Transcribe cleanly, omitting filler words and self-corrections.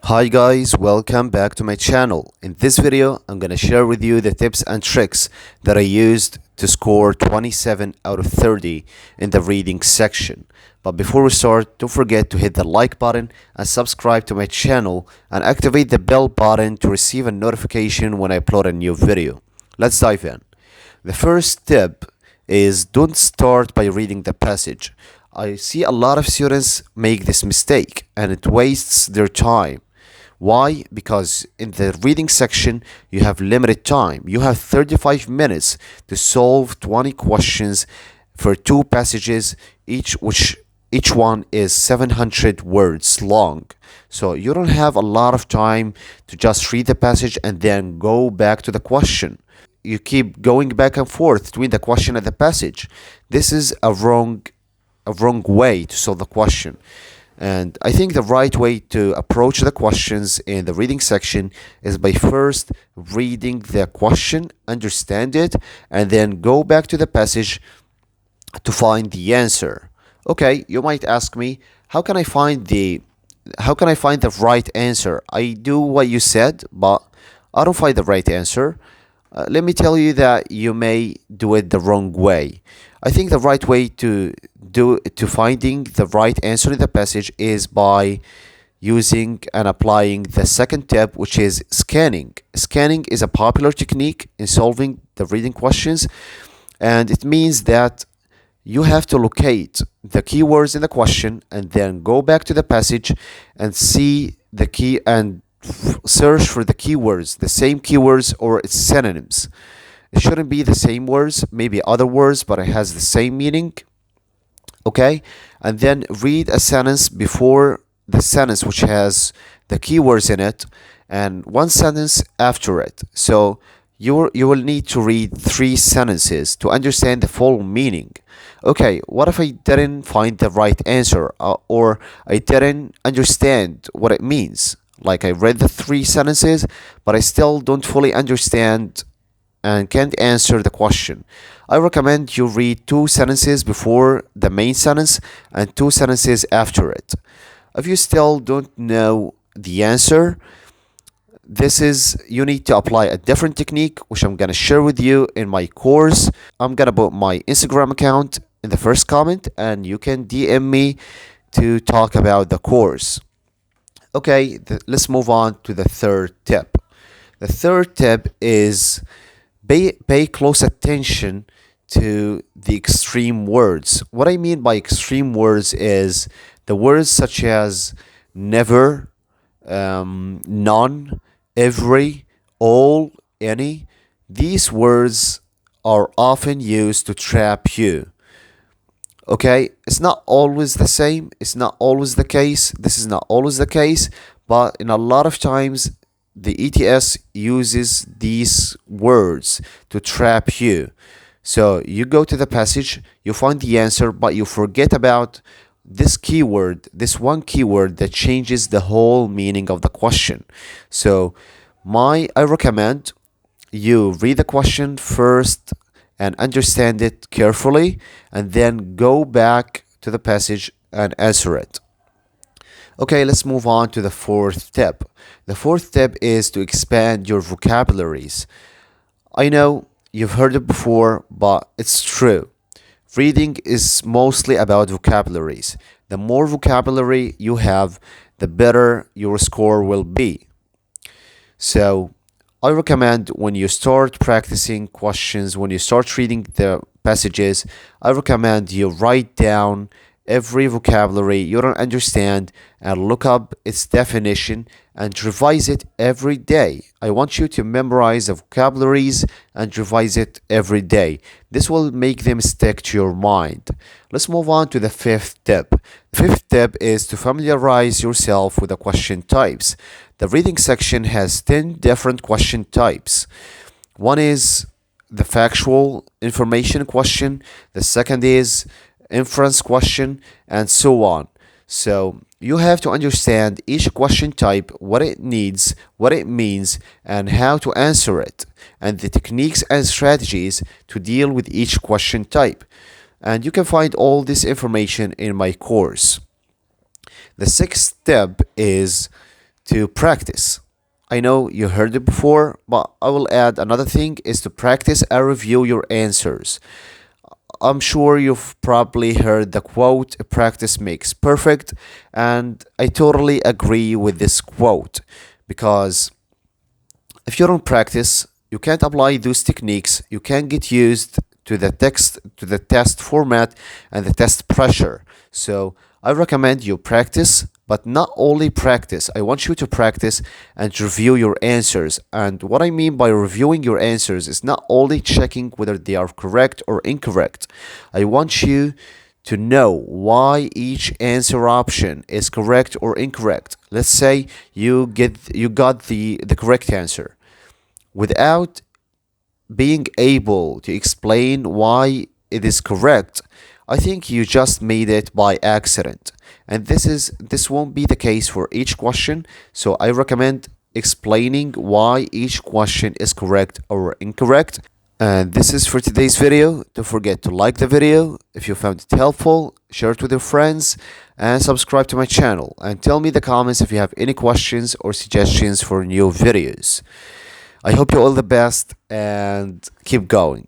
Hi guys, welcome back to my channel. In this video, I'm gonna share with you the tips and tricks that I used to score 27 out of 30 in the reading section. But before we start, don't forget to hit the like button and subscribe to my channel and activate the bell button to receive a notification when I upload a new video. Let's dive in. The first tip is don't start by reading the passage. I see a lot of students make this mistake and it wastes their time. Why? Because in the reading section, you have limited time. You have 35 minutes to solve 20 questions for two passages, each one is 700 words long. So you don't have a lot of time to just read the passage and then go back to the question. You keep going back and forth between the question and the passage. This is a wrong way to solve the question. And I think the right way to approach the questions in the reading section is by first reading the question, understand it, and then go back to the passage to find the answer. Okay, you might ask me, how can I find the right answer? I do what you said, but I don't find the right answer. Let me tell you that you may do it the wrong way. I think the right way to finding the right answer in the passage is by using and applying the second tip, which is scanning. Scanning is a popular technique in solving the reading questions, and it means that you have to locate the keywords in the question and then go back to the passage and see the key and search for the keywords, the same keywords or its synonyms. It shouldn't be the same words, maybe other words, but it has the same meaning. Okay, and then read a sentence before the sentence which has the keywords in it, and one sentence after it. So you will need to read three sentences to understand the full meaning. Okay, what if I didn't find the right answer, or I didn't understand what it means? Like I read the three sentences, but I still don't fully understand and can't answer the question. I recommend you read two sentences before the main sentence and two sentences after it. If you still don't know the answer, this is you need to apply a different technique which I'm gonna share with you in my course. I'm gonna put my Instagram account in the first comment and you can DM me to talk about the course. Okay, let's move on to the third tip. The third tip is pay close attention to the extreme words. What I mean by extreme words is the words such as never, none, every, all, any. These words are often used to trap you. Okay, it's not always the same, it's not always the case, this is not always the case, but in a lot of times the ETS uses these words to trap you. So you go to the passage, you find the answer, but you forget about this keyword, this one keyword that changes the whole meaning of the question. So I recommend you read the question first and understand it carefully, and then go back to the passage and answer it. Okay, let's move on to the fourth tip. The fourth tip is to expand your vocabularies. I know you've heard it before, but it's true. Reading is mostly about vocabularies. The more vocabulary you have, the better your score will be. So I recommend when you start practicing questions, when you start reading the passages, I recommend you write down every vocabulary you don't understand and look up its definition and revise it every day. I want you to memorize the vocabularies and revise it every day. This will make them stick to your mind. Let's move on to the fifth tip. The fifth tip is to familiarize yourself with the question types. The reading section has 10 different question types. One is the factual information question, the second is inference question, and so on. So you have to understand each question type, what it needs, what it means, and how to answer it, and the techniques and strategies to deal with each question type. And you can find all this information in my course. The sixth step is to practice. I know you heard it before, but I will add another thing is to practice and review your answers. I'm sure you've probably heard the quote, practice makes perfect, and I totally agree with this quote because if you don't practice, you can't apply those techniques, you can't get used to the test format and the test pressure. So I recommend you practice, but not only practice. I want you to practice and review your answers. And what I mean by reviewing your answers is not only checking whether they are correct or incorrect. I want you to know why each answer option is correct or incorrect. Let's say you got the correct answer without being able to explain why it is correct. I think you just made it by accident. And this won't be the case for each question, so I recommend explaining why each question is correct or incorrect. And this is for today's video. Don't forget to like the video if you found it helpful, share it with your friends, and subscribe to my channel. And tell me in the comments if you have any questions or suggestions for new videos. I hope you all the best and keep going.